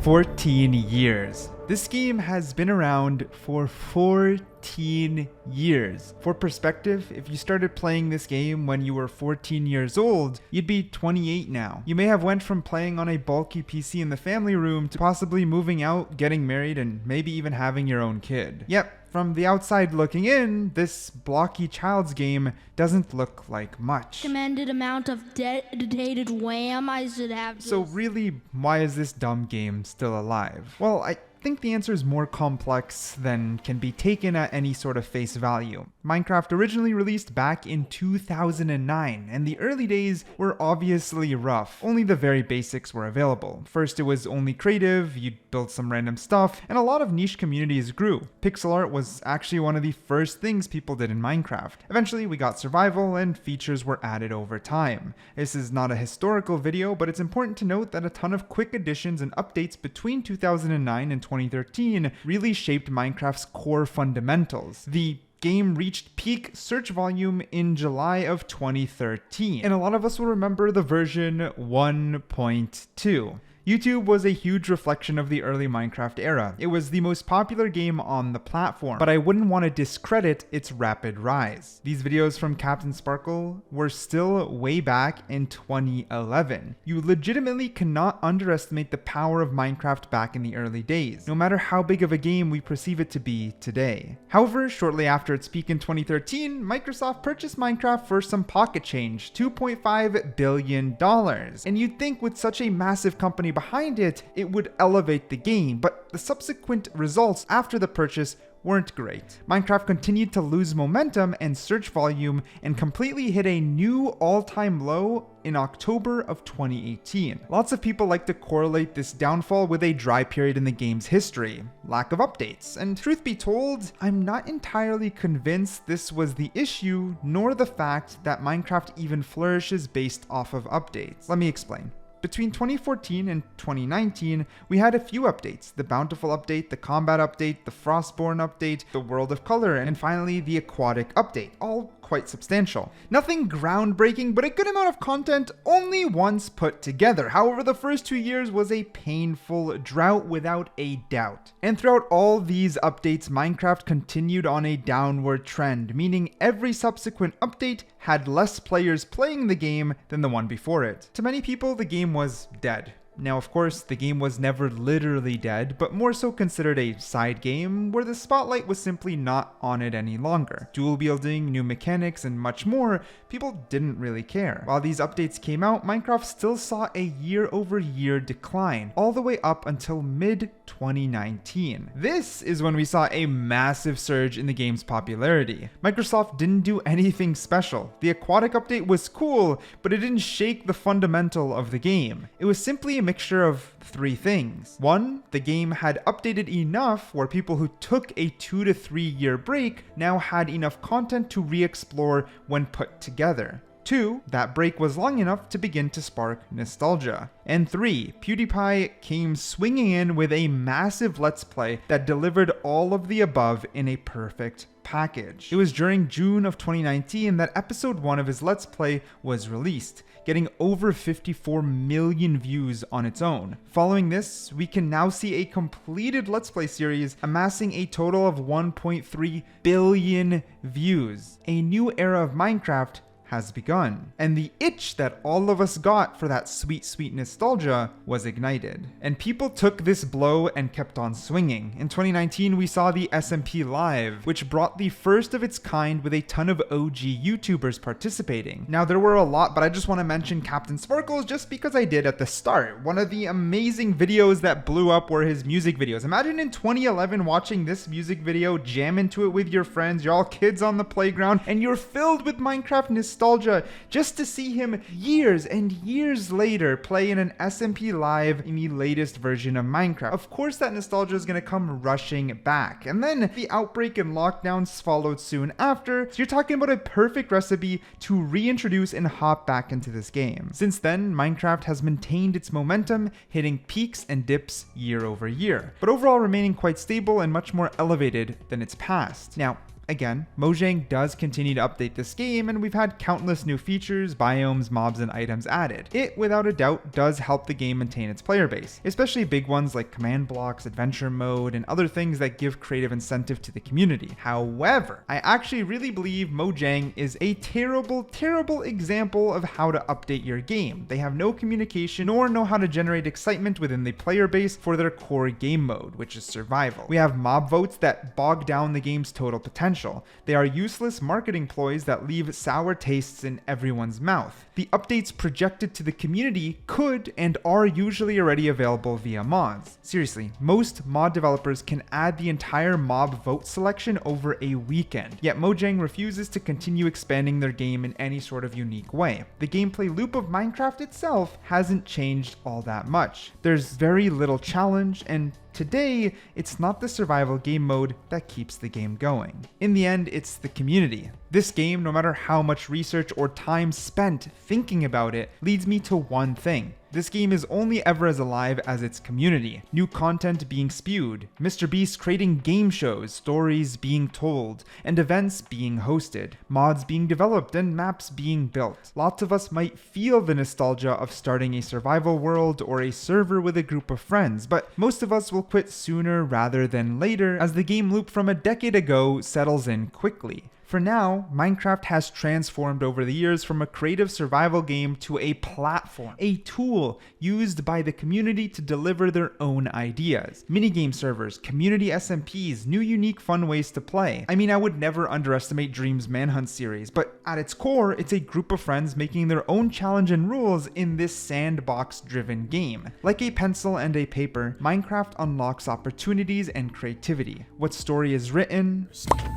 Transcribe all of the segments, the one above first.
14 years. This game has been around for 14 years. For perspective, if you started playing this game when you were 14 years old, you'd be 28 now. You may have went from playing on a bulky PC in the family room to possibly moving out, getting married, and maybe even having your own kid. Yep. From the outside looking in, this blocky child's game doesn't look like much. Recommended amount of dedicated RAM I should have. So really, why is this dumb game still alive? Well, I think the answer is more complex than can be taken at any sort of face value. Minecraft originally released back in 2009, and the early days were obviously rough. Only the very basics were available. First, it was only creative, you'd build some random stuff, and a lot of niche communities grew. Pixel art was actually one of the first things people did in Minecraft. Eventually, we got survival, and features were added over time. This is not a historical video, but it's important to note that a ton of quick additions and updates between 2009 and 2013 really shaped Minecraft's core fundamentals. The game reached peak search volume in July of 2013, and a lot of us will remember the version 1.2. YouTube was a huge reflection of the early Minecraft era. It was the most popular game on the platform, but I wouldn't want to discredit its rapid rise. These videos from Captain Sparkle were still way back in 2011. You legitimately cannot underestimate the power of Minecraft back in the early days, no matter how big of a game we perceive it to be today. However, shortly after its peak in 2013, Microsoft purchased Minecraft for some pocket change, $2.5 billion. And you'd think with such a massive company behind it, it would elevate the game, but the subsequent results after the purchase weren't great. Minecraft continued to lose momentum and search volume and completely hit a new all-time low in October of 2018. Lots of people like to correlate this downfall with a dry period in the game's history, lack of updates, and truth be told, I'm not entirely convinced this was the issue, nor the fact that Minecraft even flourishes based off of updates. Let me explain. Between 2014 and 2019, we had a few updates: the Bountiful update, the Combat update, the Frostborn update, the World of Color, and finally the Aquatic update, all quite substantial. Nothing groundbreaking, but a good amount of content only once put together. However, the first 2 years was a painful drought without a doubt. And throughout all these updates, Minecraft continued on a downward trend, meaning every subsequent update had less players playing the game than the one before it. To many people, the game was dead. Now, of course, the game was never literally dead, but more so considered a side game where the spotlight was simply not on it any longer. Dual wielding, new mechanics, and much more, people didn't really care. While these updates came out, Minecraft still saw a year-over-year decline, all the way up until mid-2019. This is when we saw a massive surge in the game's popularity. Microsoft didn't do anything special. The Aquatic update was cool, but it didn't shake the fundamental of the game. It was simply a mixture of three things. One, the game had updated enough where people who took a 2 to 3 year break now had enough content to re-explore when put together. 2, that break was long enough to begin to spark nostalgia. And 3, PewDiePie came swinging in with a massive Let's Play that delivered all of the above in a perfect package. It was during June of 2019 that episode 1 of his Let's Play was released, getting over 54 million views on its own. Following this, we can now see a completed Let's Play series amassing a total of 1.3 billion views. A new era of Minecraft has begun, and the itch that all of us got for that sweet nostalgia was ignited. And people took this blow and kept on swinging. In 2019, we saw the SMP Live, which brought the first of its kind with a ton of OG YouTubers participating. Now, there were a lot, but I just want to mention Captain Sparkles just because I did at the start. One of the amazing videos that blew up were his music videos. Imagine in 2011 watching this music video, jam into it with your friends, you're all kids on the playground, and you're filled with Minecraft nostalgia just to see him years and years later play in an SMP Live in the latest version of Minecraft. Of course, that nostalgia is going to come rushing back. And then the outbreak and lockdowns followed soon after, so you're talking about a perfect recipe to reintroduce and hop back into this game. Since then, Minecraft has maintained its momentum, hitting peaks and dips year over year, but overall remaining quite stable and much more elevated than its past. Now, Again, Mojang does continue to update this game, and we've had countless new features, biomes, mobs, and items added. It, without a doubt, does help the game maintain its player base, especially big ones like command blocks, adventure mode, and other things that give creative incentive to the community. However, I actually really believe Mojang is a terrible example of how to update your game. They have no communication nor know how to generate excitement within the player base for their core game mode, which is survival. We have mob votes that bog down the game's total potential. They are useless marketing ploys that leave sour tastes in everyone's mouth. The updates projected to the community could and are usually already available via mods. Seriously, most mod developers can add the entire mob vote selection over a weekend, yet Mojang refuses to continue expanding their game in any sort of unique way. The gameplay loop of Minecraft itself hasn't changed all that much. There's very little challenge, and today, it's not the survival game mode that keeps the game going. In the end, it's the community. This game, no matter how much research or time spent thinking about it, leads me to one thing. This game is only ever as alive as its community. New content being spewed, MrBeast creating game shows, stories being told, and events being hosted, mods being developed, and maps being built. Lots of us might feel the nostalgia of starting a survival world or a server with a group of friends, but most of us will quit sooner rather than later as the game loop from a decade ago settles in quickly. For now, Minecraft has transformed over the years from a creative survival game to a platform, a tool used by the community to deliver their own ideas. Minigame servers, community SMPs, new unique fun ways to play. I mean, I would never underestimate Dream's Manhunt series, but at its core, it's a group of friends making their own challenge and rules in this sandbox-driven game. Like a pencil and a paper, Minecraft unlocks opportunities and creativity. What story is written?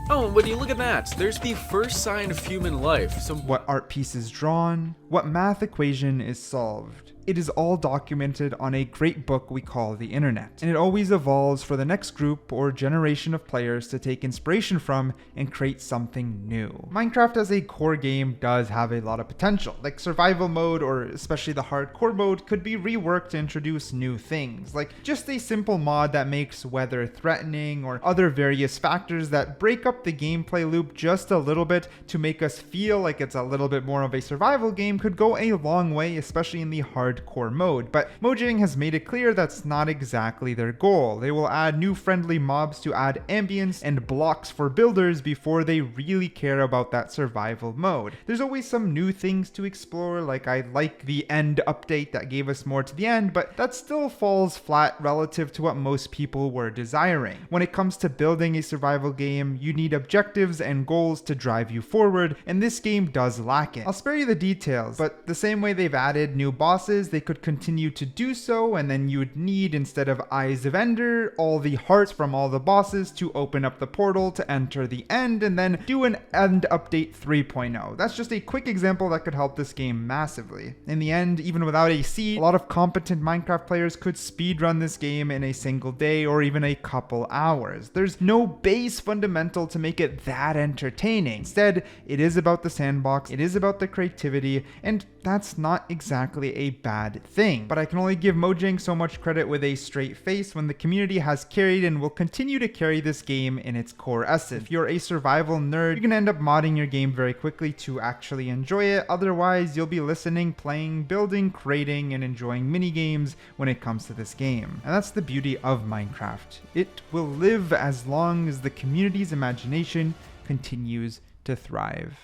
Oh, when you look at that, there's the first sign of human life. What art piece is drawn? What math equation is solved? It is all documented on a great book we call the internet, and it always evolves for the next group or generation of players to take inspiration from and create something new. Minecraft as a core game does have a lot of potential, like survival mode or especially the hardcore mode could be reworked to introduce new things, like just a simple mod that makes weather threatening or other various factors that break up the gameplay loop just a little bit to make us feel like it's a little bit more of a survival game could go a long way, especially in the hardcore mode. But Mojang has made it clear that's not exactly their goal. They will add new friendly mobs to add ambience and blocks for builders before they really care about that survival mode. There's always some new things to explore, like I like the end update that gave us more to the end, but that still falls flat relative to what most people were desiring. When it comes to building a survival game, you need objectives and goals to drive you forward, and this game does lack it. I'll spare you the details, but the same way they've added new bosses, they could continue to do so, and then you would need, instead of Eyes of Ender, all the hearts from all the bosses to open up the portal to enter the end, and then do an end update 3.0. That's just a quick example that could help this game massively. In the end, even without a seed, a lot of competent Minecraft players could speedrun this game in a single day or even a couple hours. There's no base fundamental to make it that entertaining. Instead, it is about the sandbox, it is about the creativity, and that's not exactly a bad thing. But I can only give Mojang so much credit with a straight face when the community has carried and will continue to carry this game in its core essence. If you're a survival nerd, you're gonna end up modding your game very quickly to actually enjoy it. Otherwise, you'll be listening, playing, building, creating, and enjoying mini games when it comes to this game. And that's the beauty of Minecraft. It will live as long as the community's imagination continues to thrive.